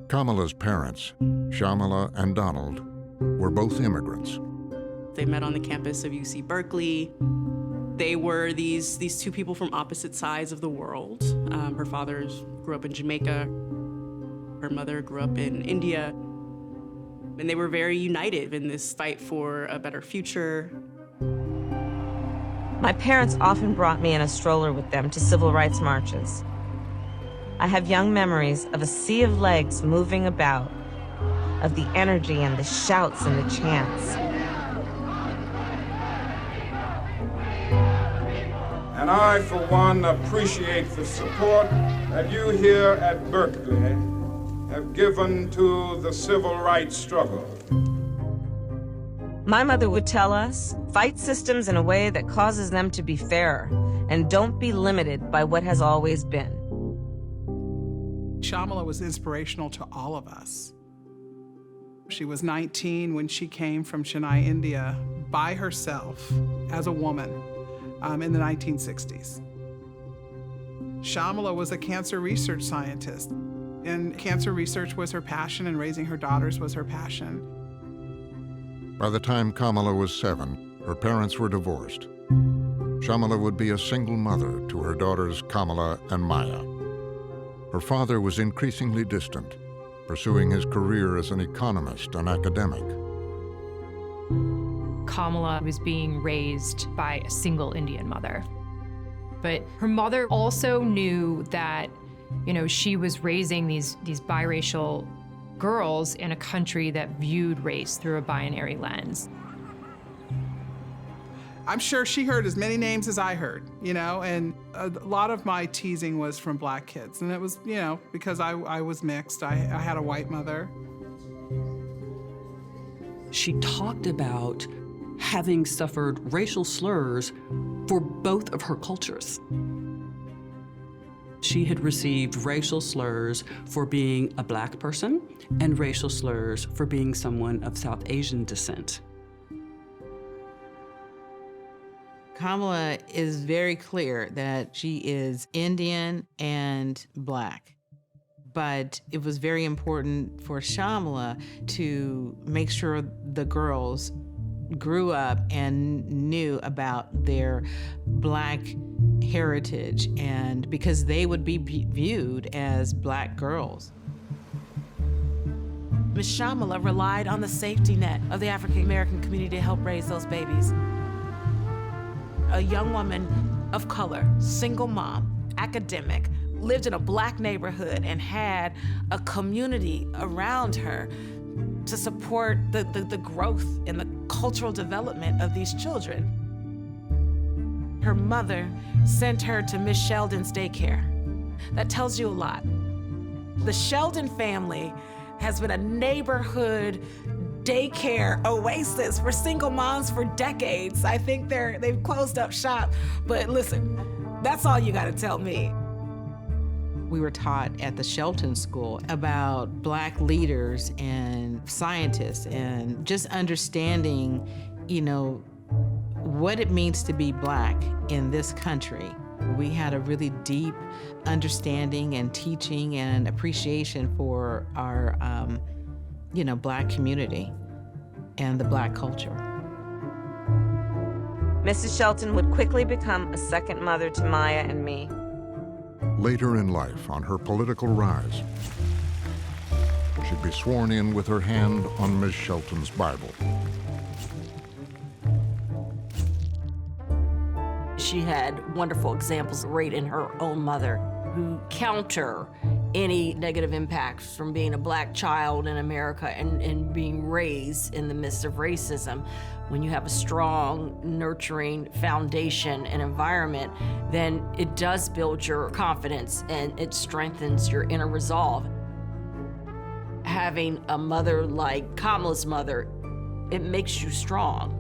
Kamala's parents, Shamala and Donald, were both immigrants. They met on the campus of UC Berkeley. They were these two people from opposite sides of the world. Her father grew up in Jamaica. Her mother grew up in India. And they were very united in this fight for a better future. My parents often brought me in a stroller with them to civil rights marches. I have young memories of a sea of legs moving about, of the energy and the shouts and the chants. And I, for one, appreciate the support that you here at Berkeley have given to the civil rights struggle. My mother would tell us, fight systems in a way that causes them to be fairer, and don't be limited by what has always been. Shamala was inspirational to all of us. She was 19 when she came from Chennai, India, by herself as a woman in the 1960s. Shamala was a cancer research scientist, and cancer research was her passion, and raising her daughters was her passion. By the time Kamala was 7, her parents were divorced. Shamala would be a single mother to her daughters Kamala and Maya. Her father was increasingly distant, pursuing his career as an economist and academic. Kamala was being raised by a single Indian mother. But her mother also knew that, she was raising these biracial girls in a country that viewed race through a binary lens. I'm sure she heard as many names as I heard, and a lot of my teasing was from Black kids. And it was, because I was mixed. I had a white mother. She talked about having suffered racial slurs for both of her cultures. She had received racial slurs for being a Black person and racial slurs for being someone of South Asian descent. Kamala is very clear that she is Indian and Black. But it was very important for Shamala to make sure the girls grew up and knew about their Black heritage, and because they would be viewed as Black girls. Ms. Shamala relied on the safety net of the African American community to help raise those babies. A young woman of color, single mom, academic, lived in a Black neighborhood and had a community around her to support the growth and the cultural development of these children. Her mother sent her to Miss Sheldon's daycare. That tells you a lot. The Sheldon family has been a neighborhood daycare oasis for single moms for decades. I think they've closed up shop, but listen, that's all you gotta tell me. We were taught at the Shelton School about Black leaders and scientists and just understanding, what it means to be Black in this country. We had a really deep understanding and teaching and appreciation for our, Black community and the Black culture. Mrs. Shelton would quickly become a second mother to Maya and me. Later in life, on her political rise, she'd be sworn in with her hand on Ms. Shelton's Bible. She had wonderful examples right in her own mother who counter any negative impacts from being a Black child in America and being raised in the midst of racism. When you have a strong, nurturing foundation and environment, then it does build your confidence and it strengthens your inner resolve. Having a mother like Kamala's mother, it makes you strong.